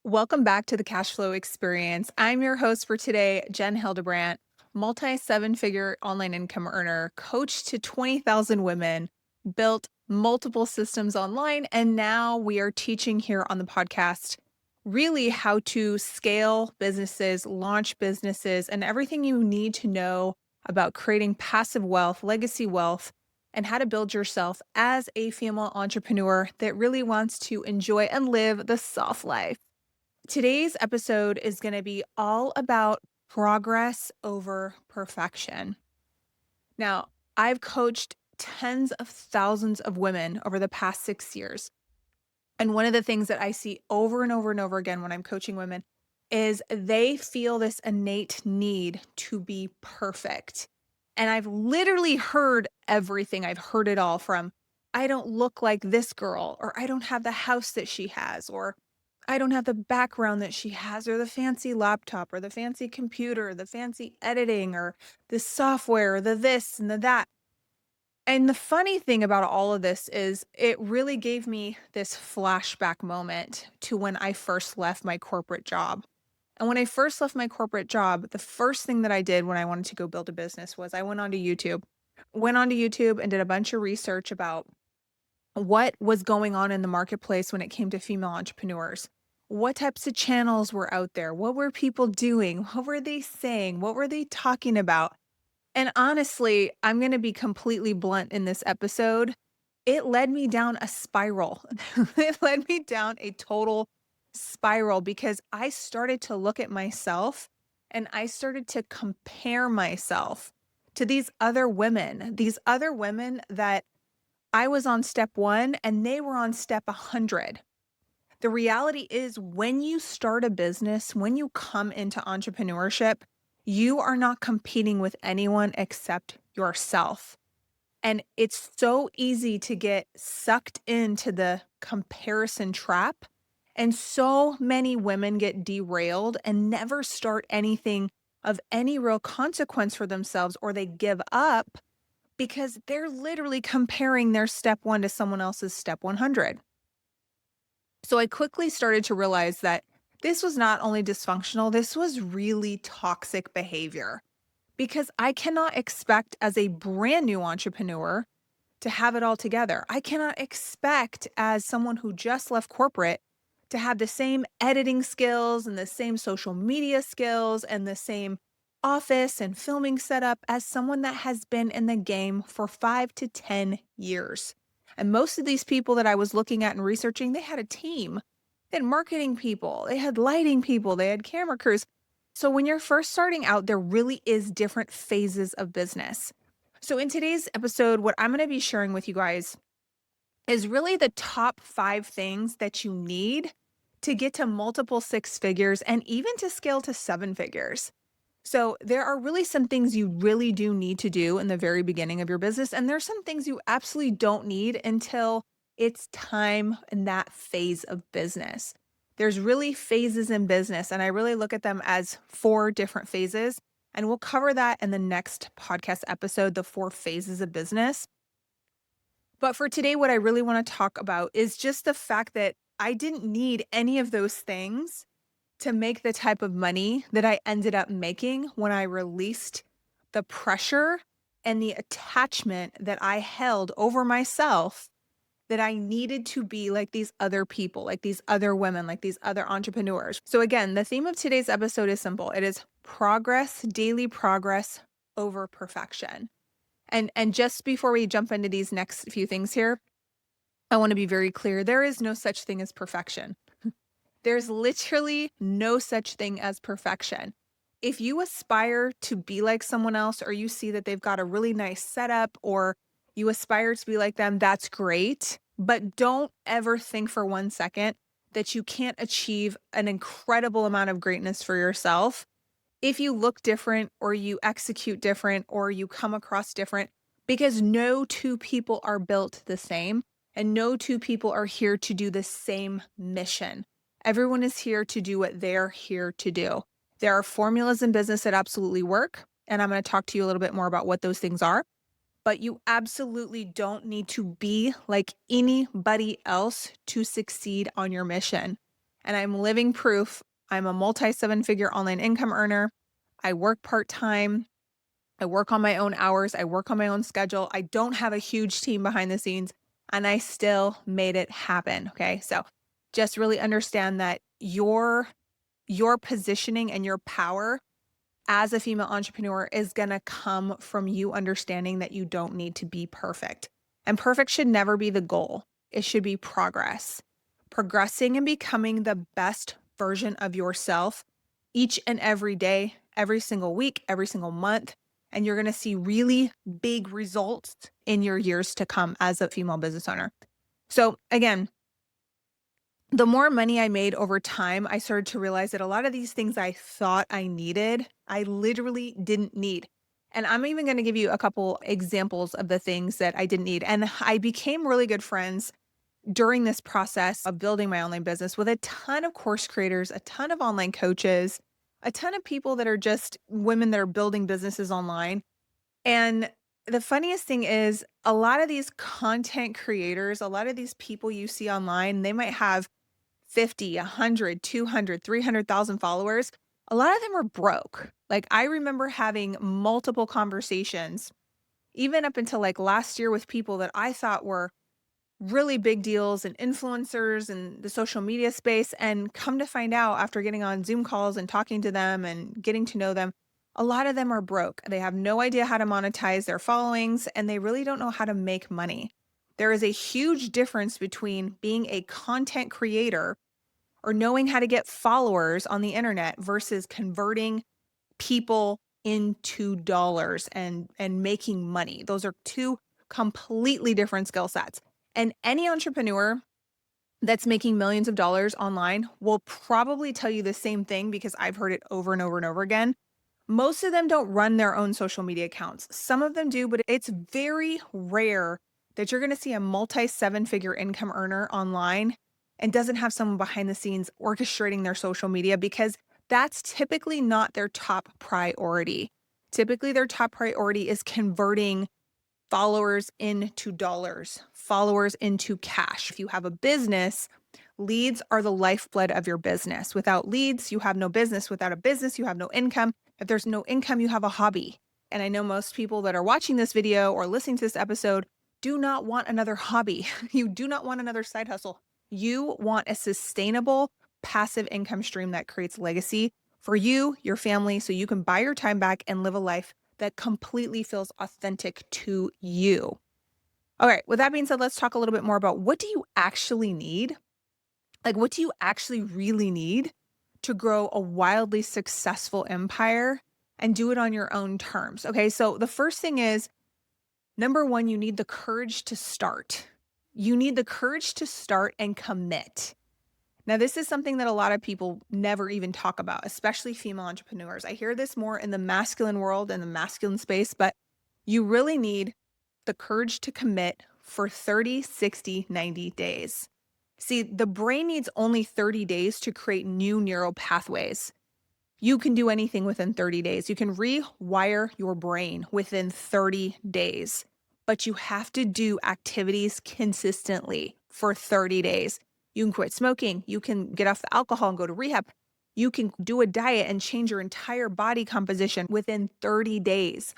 Welcome back to the Cashflow Experience. I'm your host for today, Jen Hildebrandt, multi seven figure online income earner, coach to 20,000 women, built multiple systems online, and now we are teaching here on the podcast really how to scale businesses, launch businesses, and everything you need to know about creating passive wealth, legacy wealth, and how to build yourself as a female entrepreneur that really wants to enjoy and live the soft life. Today's episode is going to be all about progress over perfection. Now, I've coached tens of thousands of women over the past 6 years. And one of the things that I see over and over and over again when I'm coaching women is they feel this innate need to be perfect. And I've literally heard everything. I've heard it all from, I don't look like this girl, or I don't have the house that she has, or I don't have the background that she has, or the fancy laptop, or the fancy computer, the fancy editing, or the software, or the this and the that. And the funny thing about all of this is it really gave me this flashback moment to when I first left my corporate job. And when I first left my corporate job, the first thing that I did when I wanted to go build a business was I went onto YouTube and did a bunch of research about what was going on in the marketplace when it came to female entrepreneurs. What types of channels were out there? What were people doing? What were they saying? What were they talking about? And honestly, I'm going to be completely blunt in this episode. It led me down a spiral. It led me down a total spiral because I started to look at myself and I started to compare myself to these other women that I was on step 1 and they were on step 100. The reality is, when you start a business, when you come into entrepreneurship, you are not competing with anyone except yourself. And it's so easy to get sucked into the comparison trap. And so many women get derailed and never start anything of any real consequence for themselves, or they give up because they're literally comparing their step 1 to someone else's step 100. So I quickly started to realize that this was not only dysfunctional, this was really toxic behavior, because I cannot expect as a brand new entrepreneur to have it all together. I cannot expect as someone who just left corporate to have the same editing skills and the same social media skills and the same office and filming setup as someone that has been in the game for 5 to 10 years. And most of these people that I was looking at and researching, they had a team. They had marketing people, they had lighting people, they had camera crews. So when you're first starting out, there really is different phases of business. So in today's episode, what I'm going to be sharing with you guys is really the top 5 things that you need to get to multiple 6 figures and even to scale to 7 figures. So there are really some things you really do need to do in the very beginning of your business. And there's some things you absolutely don't need until it's time in that phase of business. There's really phases in business, and I really look at them as 4 different phases. And we'll cover that in the next podcast episode, the 4 phases of business. But for today, what I really want to talk about is just the fact that I didn't need any of those things to make the type of money that I ended up making when I released the pressure and the attachment that I held over myself, that I needed to be like these other people, like these other women, like these other entrepreneurs. So again, the theme of today's episode is simple. It is progress, daily progress over perfection. And just before we jump into these next few things here, I want to be very clear. There is no such thing as perfection. There's literally no such thing as perfection. If you aspire to be like someone else, or you see that they've got a really nice setup, or you aspire to be like them, that's great. But don't ever think for 1 second that you can't achieve an incredible amount of greatness for yourself if you look different, or you execute different, or you come across different, because no 2 people are built the same, and no 2 people are here to do the same mission. Everyone is here to do what they're here to do. There are formulas in business that absolutely work, and I'm going to talk to you a little bit more about what those things are. But you absolutely don't need to be like anybody else to succeed on your mission. and I'm living proof. I'm a multi seven figure online income earner. I work part time. I work on my own hours. I work on my own schedule. I don't have a huge team behind the scenes, and I still made it happen. Okay. So just really understand that your positioning and your power as a female entrepreneur is going to come from you understanding that you don't need to be perfect. And perfect should never be the goal. It should be progress. Progressing and becoming the best version of yourself each and every day, every single week, every single month. And you're going to see really big results in your years to come as a female business owner. So, again, the more money I made over time, I started to realize that a lot of these things I thought I needed, I literally didn't need. And I'm even going to give you a couple examples of the things that I didn't need. And I became really good friends during this process of building my online business with a ton of course creators, a ton of online coaches, a ton of people that are just women that are building businesses online. And the funniest thing is, a lot of these content creators, a lot of these people you see online, they might have 50, 100, 200, 300,000 followers. A lot of them are broke. Like, I remember having multiple conversations, even up until like last year, with people that I thought were really big deals and influencers in the social media space. And come to find out, after getting on Zoom calls and talking to them and getting to know them, a lot of them are broke. They have no idea how to monetize their followings, and they really don't know how to make money. There is a huge difference between being a content creator or knowing how to get followers on the internet versus converting people into dollars and making money. Those are two completely different skill sets. And any entrepreneur that's making millions of dollars online will probably tell you the same thing, because I've heard it over and over and over again. Most of them don't run their own social media accounts. Some of them do, but it's very rare that you're going to see a multi seven figure income earner online and doesn't have someone behind the scenes orchestrating their social media, because that's typically not their top priority. Typically, their top priority is converting followers into dollars, followers into cash. If you have a business, leads are the lifeblood of your business. Without leads, you have no business. Without a business, you have no income. If there's no income, you have a hobby. And I know most people that are watching this video or listening to this episode do not want another hobby. You do not want another side hustle. You want a sustainable passive income stream that creates legacy for you, your family, so you can buy your time back and live a life that completely feels authentic to you. All right, with that being said, let's talk a little bit more about, what do you actually need? Like, what do you actually really need to grow a wildly successful empire and do it on your own terms? Okay, so the first thing is, number one, you need the courage to start. You need the courage to start and commit. Now, this is something that a lot of people never even talk about, especially female entrepreneurs. I hear this more in the masculine world and the masculine space, but you really need the courage to commit for 30, 60, 90 days. See, the brain needs only 30 days to create new neural pathways. You can do anything within 30 days. You can rewire your brain within 30 days, but you have to do activities consistently for 30 days. You can quit smoking. You can get off the alcohol and go to rehab. You can do a diet and change your entire body composition within 30 days.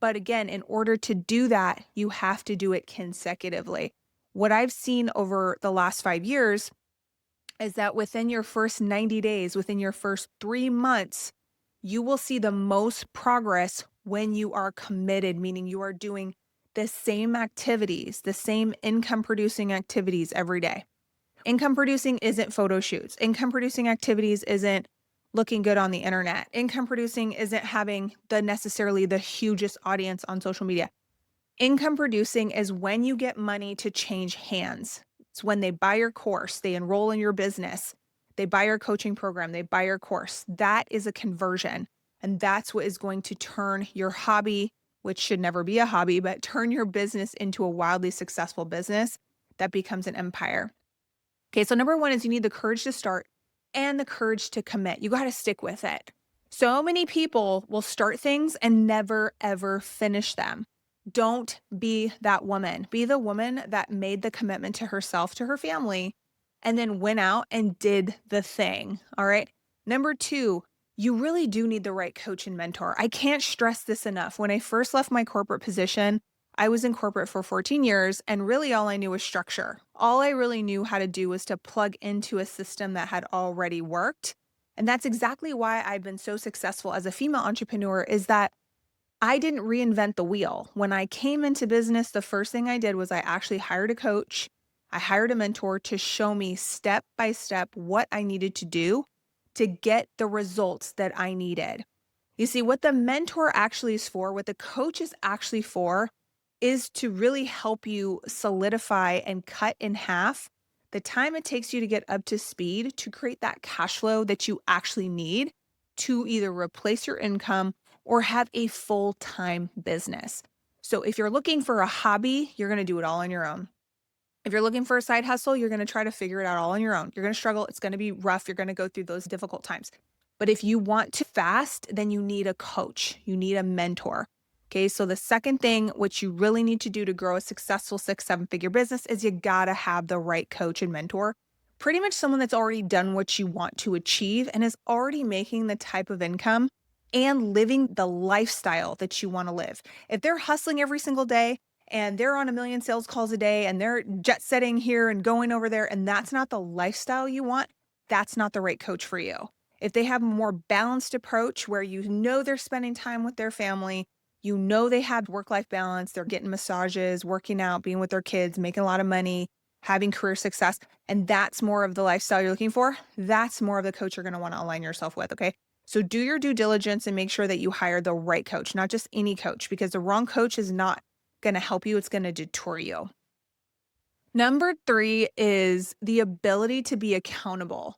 But again, in order to do that, you have to do it consecutively. What I've seen over the last 5 years is that within your first 90 days, within your first 3 months, you will see the most progress when you are committed, meaning you are doing the same activities, the same income producing activities every day. Income producing isn't photo shoots. Income producing activities isn't looking good on the internet. Income producing isn't having necessarily the hugest audience on social media. Income producing is when you get money to change hands. It's when they buy your course, they enroll in your business, they buy your coaching program, they buy your course. That is a conversion. And that's what is going to turn your hobby, which should never be a hobby, but turn your business into a wildly successful business that becomes an empire. Okay, so number one is, you need the courage to start and the courage to commit. You got to stick with it. So many people will start things and never, ever finish them. Don't be that woman. Be the woman that made the commitment to herself, to her family, and then went out and did the thing. All right. Number two, you really do need the right coach and mentor. I can't stress this enough. When I first left my corporate position, I was in corporate for 14 years, and really all I knew was structure. All I really knew how to do was to plug into a system that had already worked. And that's exactly why I've been so successful as a female entrepreneur, is that I didn't reinvent the wheel. When I came into business, the first thing I did was I actually hired a coach. I hired a mentor to show me step by step what I needed to do to get the results that I needed. You see, what the mentor actually is for, what the coach is actually for, is to really help you solidify and cut in half the time it takes you to get up to speed to create that cash flow that you actually need to either replace your income or have a full-time business. So if you're looking for a hobby, you're going to do it all on your own. If you're looking for a side hustle, you're going to try to figure it out all on your own. You're going to struggle. It's going to be rough. You're going to go through those difficult times. But if you want to fast, then you need a coach. You need a mentor. Okay. So the second thing, which you really need to do to grow a successful 6, 7 figure business, is you got to have the right coach and mentor. Pretty much someone that's already done what you want to achieve and is already making the type of income and living the lifestyle that you want to live. If they're hustling every single day, and they're on a million sales calls a day and they're jet setting here and going over there, and that's not the lifestyle you want, that's not the right coach for you. If they have a more balanced approach where you know they're spending time with their family, you know they have work-life balance, they're getting massages, working out, being with their kids, making a lot of money, having career success, and that's more of the lifestyle you're looking for, that's more of the coach you're going to want to align yourself with, okay? So do your due diligence and make sure that you hire the right coach, not just any coach, because the wrong coach is not going to help you. It's going to detour you. Number three is the ability to be accountable.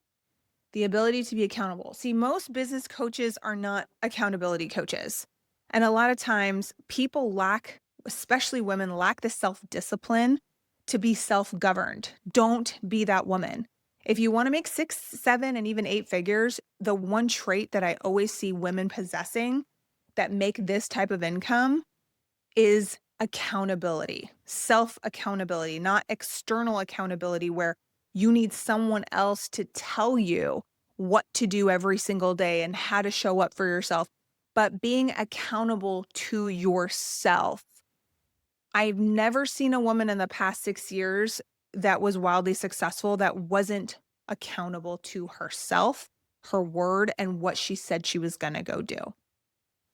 The ability to be accountable. See, most business coaches are not accountability coaches. And a lot of times people lack, especially women, lack the self-discipline to be self-governed. Don't be that woman. If you want to make 6, 7, and even 8 figures, the one trait that I always see women possessing that make this type of income is accountability, self-accountability, not external accountability where you need someone else to tell you what to do every single day and how to show up for yourself, but being accountable to yourself. I've never seen a woman in the past 6 years that was wildly successful that wasn't accountable to herself, her word, and what she said she was going to go do.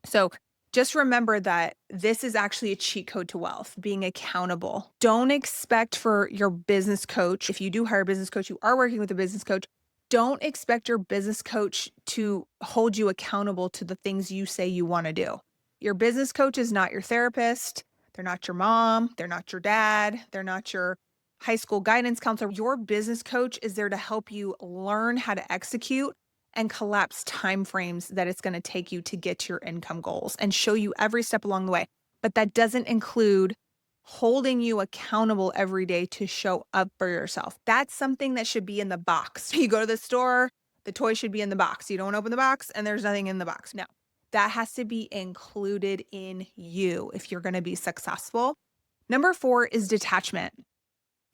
So just remember that this is actually a cheat code to wealth, being accountable. Don't expect for your business coach, if you do hire a business coach, you are working with a business coach, don't expect your business coach to hold you accountable to the things you say you want to do. Your business coach is not your therapist. They're not your mom. They're not your dad. They're not your high school guidance counselor. Your business coach is there to help you learn how to execute and collapse timeframes that it's going to take you to get to your income goals and show you every step along the way. But that doesn't include holding you accountable every day to show up for yourself. That's something that should be in the box. You go to the store, the toy should be in the box. You don't open the box and there's nothing in the box. No, that has to be included in you if you're going to be successful. Number 4 is detachment.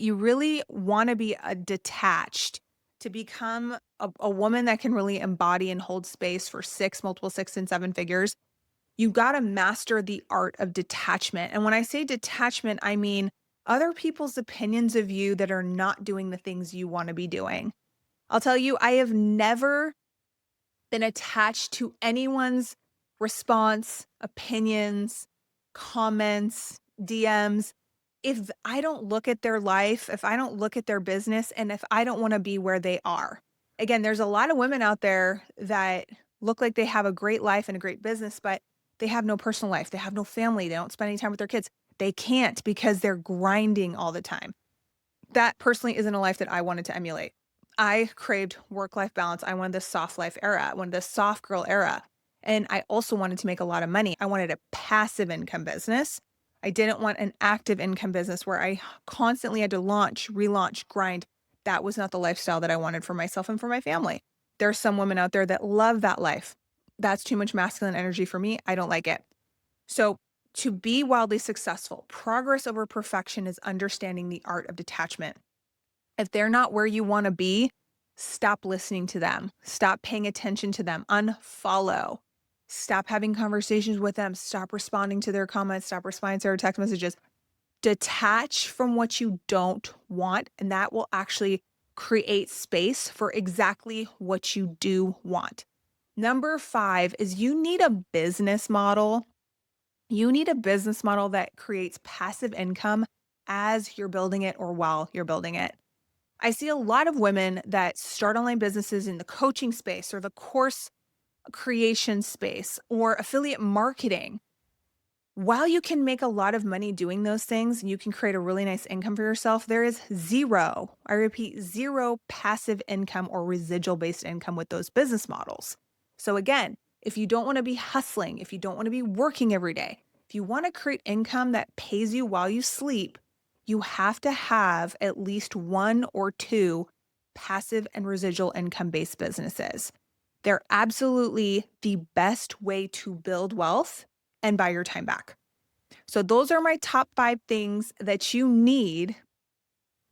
You really want to be detached to become a woman that can really embody and hold space for multiple 6 and 7 figures. You got to master the art of detachment. And when I say detachment, I mean other people's opinions of you that are not doing the things you want to be doing. I'll tell you, I have never been attached to anyone's response, opinions, comments, DMs. If I don't look at their life, if I don't look at their business, and if I don't want to be where they are. Again, there's a lot of women out there that look like they have a great life and a great business, but they have no personal life. They have no family. They don't spend any time with their kids. They can't because they're grinding all the time. That personally isn't a life that I wanted to emulate. I craved work-life balance. I wanted the soft life era. I wanted the soft girl era. And I also wanted to make a lot of money. I wanted a passive income business. I didn't want an active income business where I constantly had to launch, relaunch, grind. That was not the lifestyle that I wanted for myself and for my family. There are some women out there that love that life. That's too much masculine energy for me. I don't like it. So to be wildly successful, progress over perfection is understanding the art of detachment. If they're not where you want to be, stop listening to them. Stop paying attention to them. Unfollow. Stop having conversations with them. Stop responding to their comments. Stop responding to their text messages. Detach from what you don't want, and that will actually create space for exactly what you do want. Number 5 is you need a business model. You need a business model that creates passive income as you're building it or while you're building it. I see a lot of women that start online businesses in the coaching space or the course creation space or affiliate marketing. While you can make a lot of money doing those things and you can create a really nice income for yourself, there is zero, I repeat, zero passive income or residual based income with those business models. So, again, if you don't want to be hustling, if you don't want to be working every day, if you want to create income that pays you while you sleep, you have to have at least one or two passive and residual income based businesses. They're absolutely the best way to build wealth and buy your time back. So those are my top 5 things that you need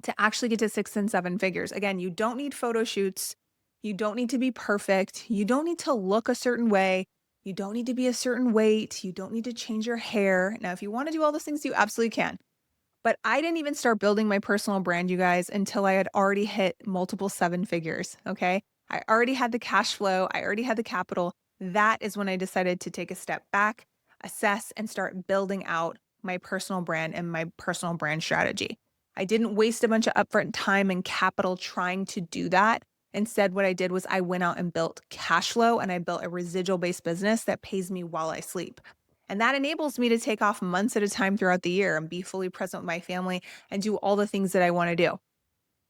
to actually get to 6 and 7 figures. Again, you don't need photo shoots. You don't need to be perfect. You don't need to look a certain way. You don't need to be a certain weight. You don't need to change your hair. Now, if you want to do all those things, you absolutely can. But I didn't even start building my personal brand, you guys, until I had already hit multiple 7 figures, okay? I already had the cash flow, I already had the capital. That is when I decided to take a step back, assess, and start building out my personal brand and my personal brand strategy. I didn't waste a bunch of upfront time and capital trying to do that. Instead, what I did was I went out and built cash flow and I built a residual based business that pays me while I sleep. And that enables me to take off months at a time throughout the year and be fully present with my family and do all the things that I want to do.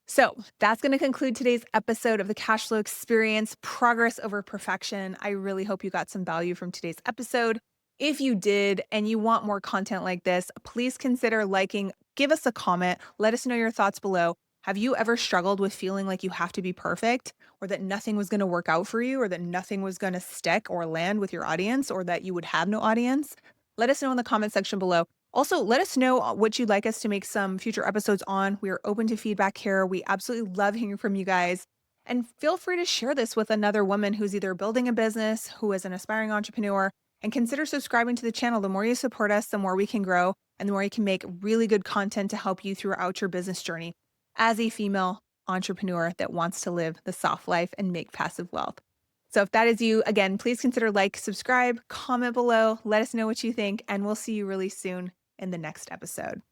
So that's going to conclude today's episode of the Cashflow Experience, Progress Over Perfection. I really hope you got some value from today's episode. If you did and you want more content like this, please consider liking, give us a comment, let us know your thoughts below. Have you ever struggled with feeling like you have to be perfect or that nothing was going to work out for you or that nothing was going to stick or land with your audience or that you would have no audience? Let us know in the comment section below. Also, let us know what you'd like us to make some future episodes on. We are open to feedback here. We absolutely love hearing from you guys. And feel free to share this with another woman who's either building a business, who is an aspiring entrepreneur, and consider subscribing to the channel. The more you support us, the more we can grow and the more you can make really good content to help you throughout your business journey as a female entrepreneur that wants to live the soft life and make passive wealth. So if that is you, again, please consider like, subscribe, comment below, let us know what you think, and we'll see you really soon in the next episode.